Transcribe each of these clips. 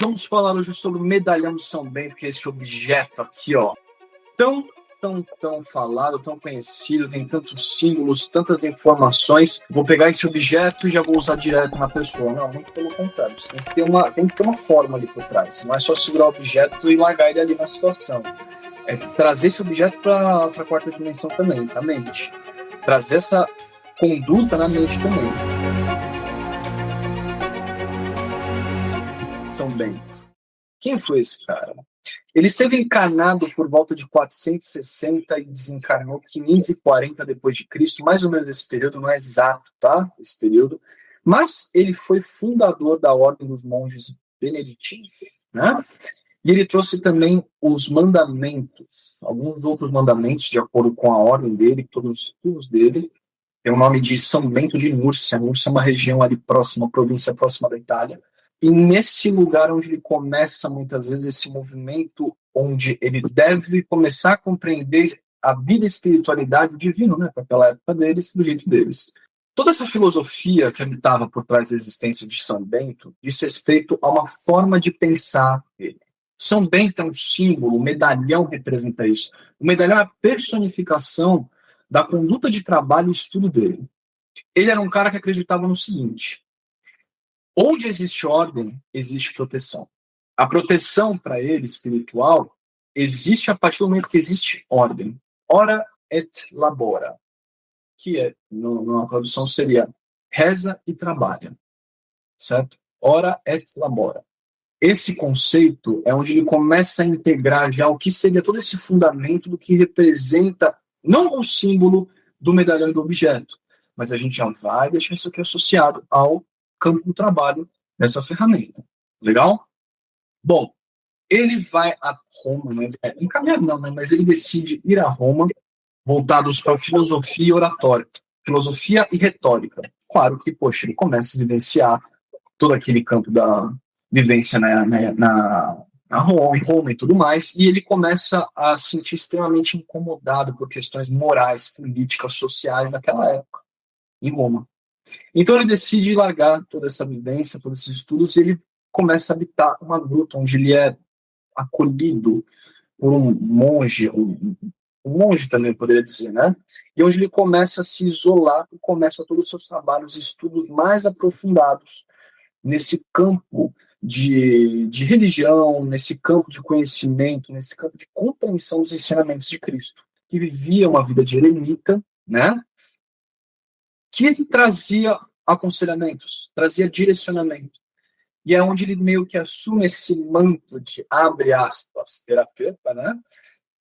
vamos falar hoje sobre o medalhão de São Bento, que é esse objeto aqui, ó. Tão falado, tão conhecido, tem tantos símbolos, tantas informações. Vou pegar esse objeto e já vou usar direto na pessoa. Não, muito pelo contrário. Você tem que ter uma forma ali por trás. Não é só segurar o objeto e largar ele ali na situação. É trazer esse objeto para a quarta dimensão também, pra mente. Trazer essa conduta na mente também. São Bento. Quem foi esse cara? Ele esteve encarnado por volta de 460 e desencarnou 540 depois de Cristo, mais ou menos esse período, não é exato, tá? Esse período. Mas ele foi fundador da Ordem dos Monges Beneditinos, né? E ele trouxe também os mandamentos, alguns outros mandamentos, de acordo com a ordem dele, todos os estudos dele. Tem o nome de São Bento de Múrcia. Múrcia é uma região ali próxima, província próxima da Itália. E nesse lugar onde ele começa, muitas vezes, esse movimento, onde ele deve começar a compreender a vida e a espiritualidade divina, né, para aquela época deles, do jeito deles. Toda essa filosofia que habitava por trás da existência de São Bento diz respeito a uma forma de pensar dele. São Bento é um símbolo, o medalhão representa isso. O medalhão é a personificação da conduta de trabalho e estudo dele. Ele era um cara que acreditava no seguinte: onde existe ordem, existe proteção. A proteção, para ele, espiritual, existe a partir do momento que existe ordem. Ora et labora. Que é, numa tradução seria reza e trabalha. Certo? Ora et labora. Esse conceito é onde ele começa a integrar já o que seria todo esse fundamento do que representa, não o símbolo do medalhão e do objeto, mas a gente já vai deixar isso aqui associado ao campo do trabalho dessa ferramenta. Legal? Bom, ele vai a Roma, mas encaminhado não, né? Mas ele decide ir a Roma, voltados para filosofia e oratória, filosofia e retórica. Claro que, poxa, ele começa a vivenciar todo aquele campo da vivência na Roma, em Roma e tudo mais, e ele começa a se sentir extremamente incomodado por questões morais, políticas, sociais naquela época, em Roma. Então ele decide largar toda essa vivência, todos esses estudos, e ele começa a habitar uma gruta onde ele é acolhido por um monge, um monge também poderia dizer, né? E onde ele começa a se isolar e começa todos os seus trabalhos e estudos mais aprofundados nesse campo de religião, nesse campo de conhecimento, nesse campo de compreensão dos ensinamentos de Cristo, que vivia uma vida de eremita, né? Que trazia aconselhamentos, trazia direcionamento. E é onde ele meio que assume esse manto de, abre aspas, terapeuta, né?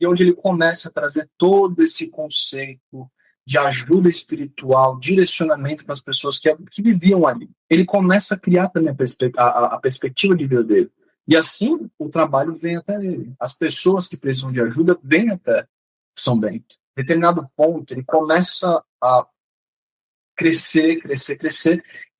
E onde ele começa a trazer todo esse conceito de ajuda espiritual, direcionamento para as pessoas que viviam ali. Ele começa a criar também a perspectiva de vida dele. E assim, o trabalho vem até ele. As pessoas que precisam de ajuda vêm até São Bento. Em determinado ponto, ele começa a crescer,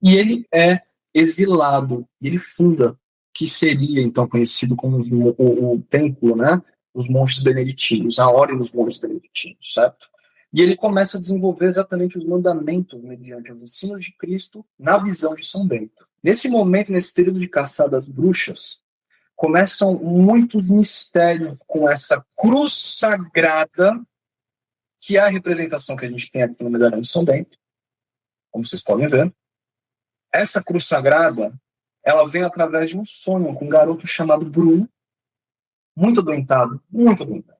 e ele é exilado, e ele funda, que seria então conhecido como o templo, né? Os monges beneditinos, a ordem dos monges beneditinos, certo? E ele começa a desenvolver exatamente os mandamentos mediante os ensinos de Cristo na visão de São Bento. Nesse momento, nesse período de caçada às bruxas, começam muitos mistérios com essa cruz sagrada, que é a representação que a gente tem aqui no medalhão de São Bento, como vocês podem ver. Essa cruz sagrada, ela vem através de um sonho com um garoto chamado Bruno, muito adoentado, muito adoentado.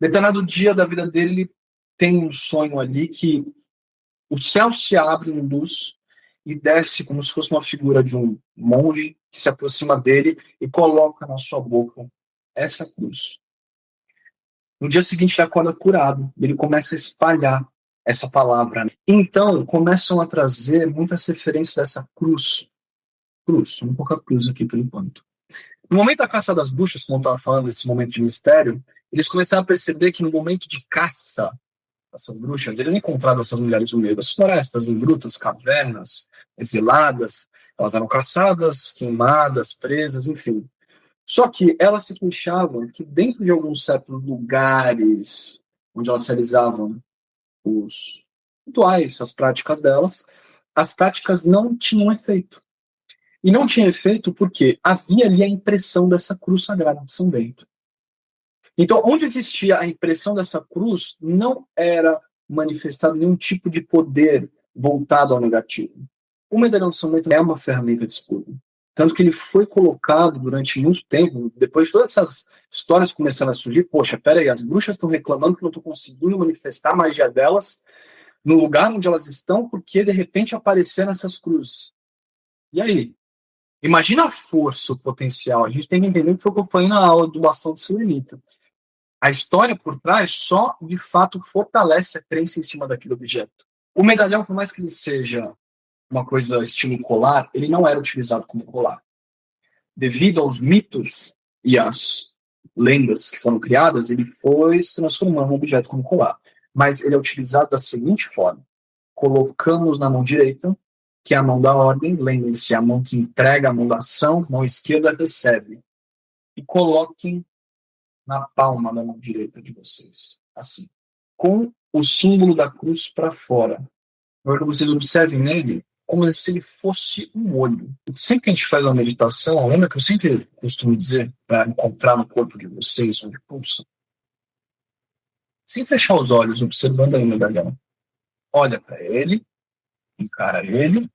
Determinado dia da vida dele, ele tem um sonho ali que o céu se abre em luz e desce como se fosse uma figura de um monge que se aproxima dele e coloca na sua boca essa cruz. No dia seguinte, ele acorda curado. Ele começa a espalhar essa palavra. Então, começam a trazer muitas referências dessa cruz. Um pouco a cruz aqui por enquanto. No momento da caça das bruxas, como eu estava falando, esse momento de mistério, eles começaram a perceber que no momento de caça essas bruxas, eles encontraram essas mulheres no meio das florestas, em grutas, cavernas, exiladas. Elas eram caçadas, queimadas, presas, enfim. Só que elas se queixavam que dentro de alguns certos lugares onde elas realizavam os rituais, as práticas delas, as táticas não tinham efeito. E não tinha efeito porque havia ali a impressão dessa cruz sagrada de São Bento. Então, onde existia a impressão dessa cruz, não era manifestado nenhum tipo de poder voltado ao negativo. O medalhão de São Bento é uma ferramenta de expurgo. Tanto que ele foi colocado durante muito tempo, depois de todas essas histórias começando a surgir, poxa, peraí, as bruxas estão reclamando que não estou conseguindo manifestar a magia delas no lugar onde elas estão, porque de repente apareceram essas cruzes. E aí? Imagina a força, o potencial. A gente tem que entender que foi o que eu falei na aula do bastão de selenita. A história por trás só, de fato, fortalece a crença em cima daquele objeto. O medalhão, por mais que ele seja uma coisa estilo colar, ele não era utilizado como colar. Devido aos mitos e às lendas que foram criadas, ele foi se transformando em um objeto como colar. Mas ele é utilizado da seguinte forma: colocamos na mão direita, que é a mão da ordem, lembrem-se, a mão que entrega, a mão da ação, mão esquerda recebe. E coloquem na palma da mão direita de vocês, assim, com o símbolo da cruz para fora. Agora vocês observem nele como se ele fosse um olho. Sempre que a gente faz uma meditação, lembra que eu sempre costumo dizer para encontrar no corpo de vocês onde pulsa? Sem fechar os olhos, observando aí o medalhão. Olha para ele, encara ele.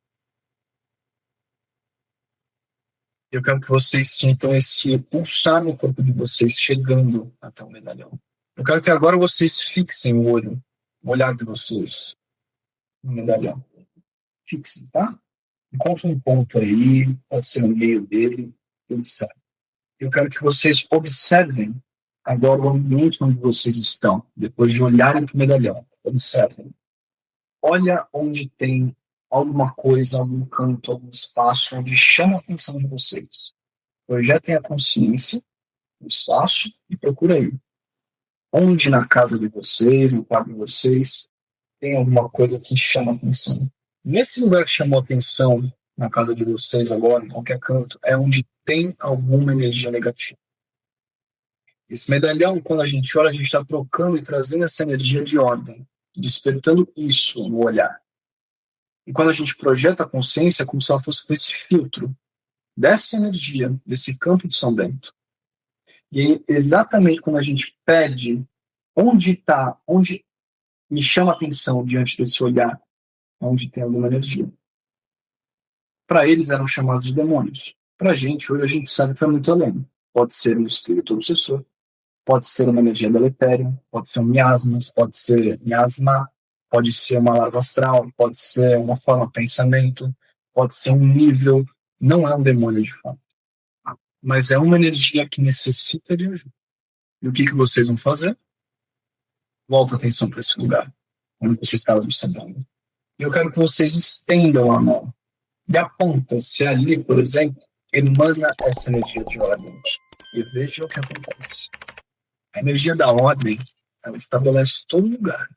Eu quero que vocês sintam esse pulsar no corpo de vocês, chegando até o medalhão. Eu quero que agora vocês fixem o olho, o olhar de vocês no medalhão. Fixem, tá? Encontre um ponto aí, pode ser no meio dele, observe. Eu quero que vocês observem agora o ambiente onde vocês estão, depois de olharem para o medalhão. Observem. Olha onde tem alguma coisa, algum canto, algum espaço onde chama a atenção de vocês. Projetem a consciência no espaço e procura aí. Onde na casa de vocês, no quarto de vocês, tem alguma coisa que chama a atenção. Nesse lugar que chamou a atenção, na casa de vocês agora, em qualquer canto, é onde tem alguma energia negativa. Esse medalhão, quando a gente olha, a gente está trocando e trazendo essa energia de ordem, despertando isso no olhar. E quando a gente projeta a consciência, é como se ela fosse com esse filtro dessa energia, desse campo de São Bento. E aí, exatamente quando a gente pede onde está, onde me chama a atenção diante desse olhar, onde tem alguma energia. Para eles eram chamados de demônios. Para a gente, hoje a gente sabe que é muito além. Pode ser um espírito obsessor, pode ser uma energia deletéria, pode ser um miasmas, pode ser miasma, pode ser uma larva astral, pode ser uma forma de pensamento, pode ser um nível. Não é um demônio de fato, mas é uma energia que necessita de ajuda. E o que vocês vão fazer? Volta a atenção para esse lugar onde você estava observando. E eu quero que vocês estendam a mão e apontam se ali, por exemplo, emana essa energia de ordem. E veja o que acontece. A energia da ordem, ela estabelece todo lugar.